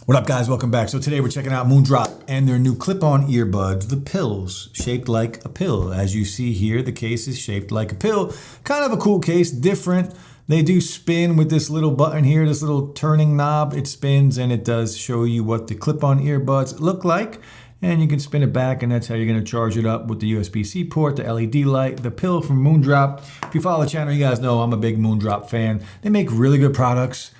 What up, guys? Welcome back. So today we're checking out MoonDrop and their new clip-on earbuds, the pills, shaped like a pill. As you see here, the case is shaped like a pill. Kind of a cool case, different. They do spin with this little button here, this little turning knob. It spins and it does show you what the clip-on earbuds look like. And you can spin it back, and that's how you're going to charge it up with the USB-C port, the LED light, the pill from MoonDrop. If you follow the channel, you guys know I'm a big MoonDrop fan. They make really good products.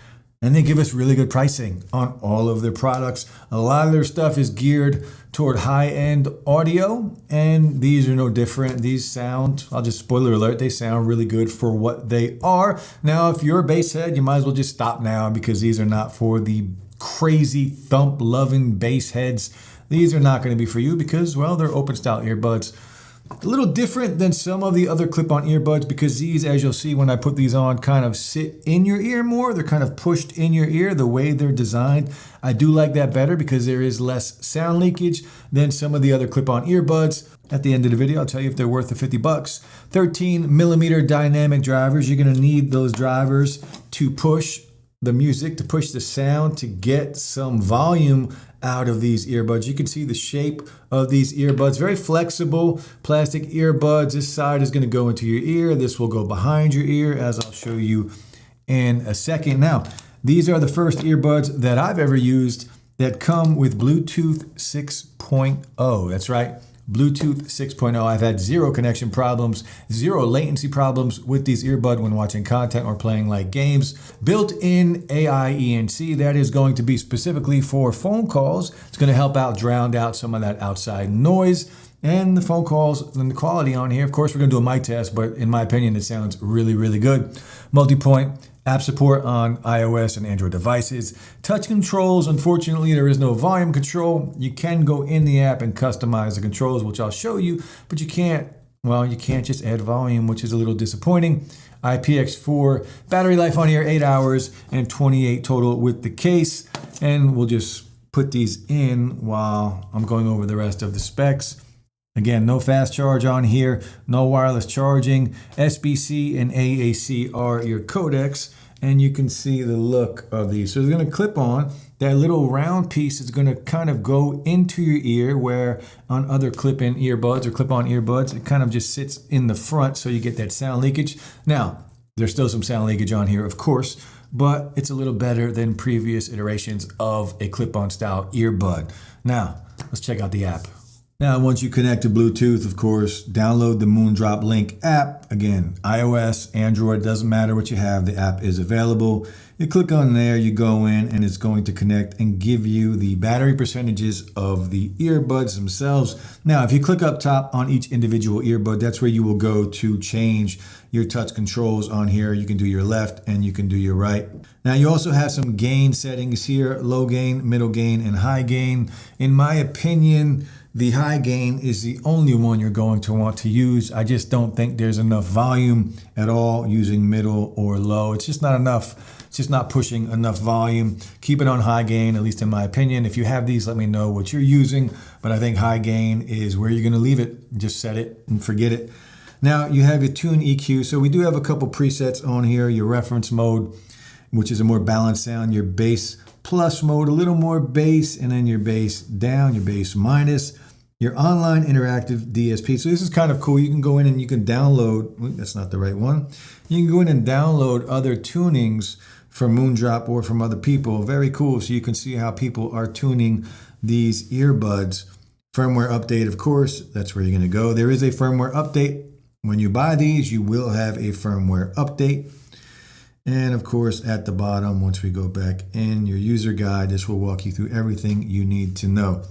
And they give us really good pricing on all of their products. A lot of their stuff is geared toward high-end audio, and these are no different. These sound, I'll just spoiler alert, they sound really good for what they are. Now, if you're a bass head, you might as well just stop now because these are not for the crazy thump-loving bass heads. These are not going to be for you because, well, they're open-style earbuds. A little different than some of the other clip-on earbuds because these, as you'll see when I put these on, kind of sit in your ear more. They're kind of pushed in your ear the way they're designed. I do like that better because there is less sound leakage than some of the other clip-on earbuds. At the end of the video, I'll tell you if they're worth the 50 bucks. 13 millimeter dynamic drivers. You're going to need those drivers to push the music, to push the sound, to get some volume out of these earbuds. You can see the shape of these earbuds, very flexible plastic earbuds. This side is going to go into your ear. This will go behind your ear, as I'll show you in a second. Now, these are the first earbuds that I've ever used that come with Bluetooth 6.0. That's right. Bluetooth 6.0. I've had zero connection problems, zero latency problems with these earbuds when watching content or playing like games. Built-in AI ENC, that is going to be specifically for phone calls. It's going to help out drown out some of that outside noise. And the phone calls and the quality on here, of course, we're going to do a mic test, but in my opinion, it sounds really, really good. Multi-point app support on iOS and Android devices. Touch controls, unfortunately, there is no volume control. You can go in the app and customize the controls, which I'll show you, but you can't just add volume, which is a little disappointing. IPX4, battery life on here, 8 hours and 28 total with the case. And we'll just put these in while I'm going over the rest of the specs. Again, no fast charge on here, no wireless charging. SBC and AAC are your codecs, and you can see the look of these. So they're going to clip on. That little round piece is going to kind of go into your ear, where on other clip-in earbuds or clip-on earbuds, it kind of just sits in the front so you get that sound leakage. Now, there's still some sound leakage on here, of course, but it's a little better than previous iterations of a clip-on style earbud. Now, let's check out the app. Now, once you connect to Bluetooth, of course, download the MoonDrop Link app. Again, iOS, Android, doesn't matter what you have, the app is available. You click on there, you go in, and it's going to connect and give you the battery percentages of the earbuds themselves. Now, if you click up top on each individual earbud, that's where you will go to change your touch controls on here. You can do your left and you can do your right. Now, you also have some gain settings here, low gain, middle gain, and high gain. In my opinion, the high gain is the only one you're going to want to use. I just don't think there's enough volume at all using middle or low. It's just not enough. It's just not pushing enough volume. Keep it on high gain, at least in my opinion. If you have these, let me know what you're using. But I think high gain is where you're going to leave it. Just set it and forget it. Now, you have your tune EQ. So we do have a couple presets on here. Your reference mode, which is a more balanced sound. Your bass plus mode, a little more bass, and then your bass down, your bass minus. Your online interactive DSP. So this is kind of cool. You can go in and you can download, that's not the right one. You can go in and download other tunings from MoonDrop or from other people. Very cool. So you can see how people are tuning these earbuds. Firmware update, of course, that's where you're going to go. There is a firmware update. When you buy these, you will have a firmware update. And of course, at the bottom, once we go back in your user guide, this will walk you through everything you need to know.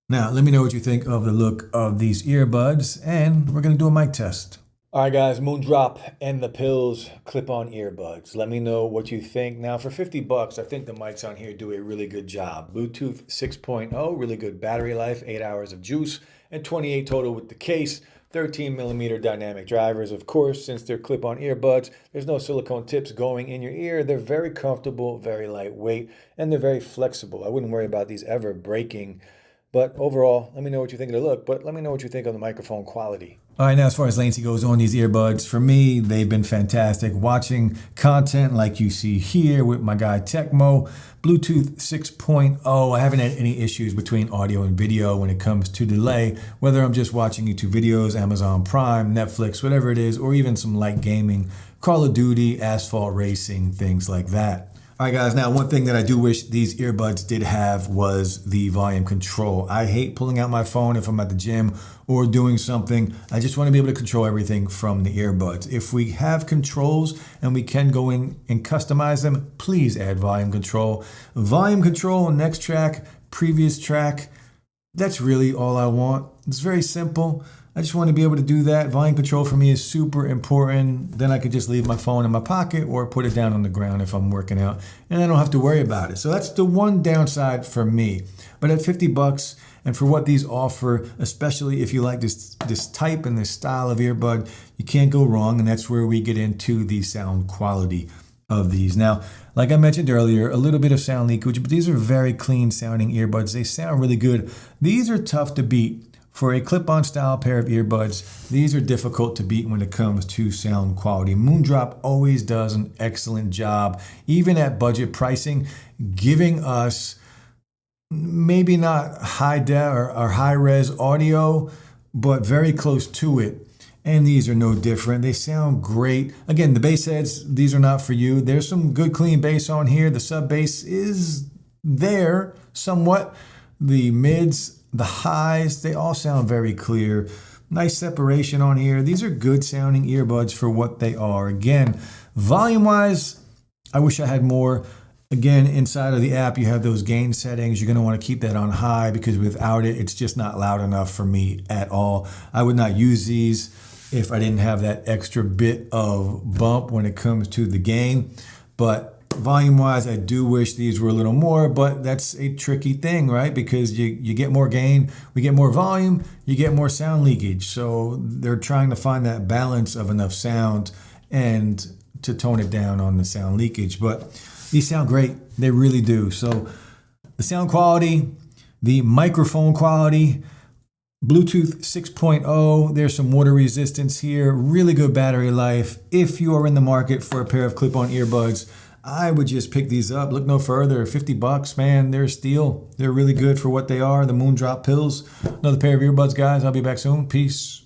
Now, let me know what you think of the look of these earbuds, and we're going to do a mic test. All right, guys, MoonDrop and the pills clip-on earbuds. Let me know what you think. Now, for 50 bucks, I think the mics on here do a really good job. Bluetooth 6.0, really good battery life, 8 hours of juice, and 28 total with the case. 13 millimeter dynamic drivers, of course, since they're clip-on earbuds. There's no silicone tips going in your ear. They're very comfortable, very lightweight, and they're very flexible. I wouldn't worry about these ever breaking. But overall, let me know what you think of the look, but let me know what you think of the microphone quality. All right, now as far as latency goes on these earbuds, for me, they've been fantastic. Watching content like you see here with my guy Tecmo, Bluetooth 6.0, I haven't had any issues between audio and video when it comes to delay, whether I'm just watching YouTube videos, Amazon Prime, Netflix, whatever it is, or even some light gaming, Call of Duty, asphalt racing, things like that. All right, guys, now one thing that I do wish these earbuds did have was the volume control. I hate pulling out my phone if I'm at the gym or doing something. I just want to be able to control everything from the earbuds. If we have controls and we can go in and customize them, please add volume control. Volume control, next track, previous track, that's really all I want. It's very simple. I just want to be able to do that. Volume control for me is super important. Then I could just leave my phone in my pocket or put it down on the ground if I'm working out, and I don't have to worry about it. So that's the one downside for me. But at 50 bucks, and for what these offer, especially if you like this type and this style of earbud, you can't go wrong. And that's where we get into the sound quality of these. Now, like I mentioned earlier, a little bit of sound leakage, but these are very clean sounding earbuds. They sound really good. These are tough to beat. For a clip-on style pair of earbuds, these are difficult to beat when it comes to sound quality. MoonDrop always does an excellent job, even at budget pricing, giving us maybe not high def or high res audio, but very close to it. And these are no different. They sound great. Again, the bass heads, these are not for you. There's some good clean bass on here. The sub bass is there somewhat. The mids, the highs, they all sound very clear. Nice separation on here. These are good sounding earbuds for what they are. Again, volume wise, I wish I had more. Again, inside of the app, you have those gain settings. You're going to want to keep that on high because without it, it's just not loud enough for me at all. I would not use these if I didn't have that extra bit of bump when it comes to the gain. But volume wise, I do wish these were a little more, but that's a tricky thing, right? Because you get more gain, we get more volume, you get more sound leakage. So they're trying to find that balance of enough sound and to tone it down on the sound leakage. But these sound great, they really do. So the sound quality, the microphone quality, Bluetooth 6.0, there's some water resistance here, really good battery life. If you are in the market for a pair of clip-on earbuds, I would just pick these up. Look no further. 50 bucks, man. They're a steal. They're really good for what they are. The MoonDrop pills. Another pair of earbuds, guys. I'll be back soon. Peace.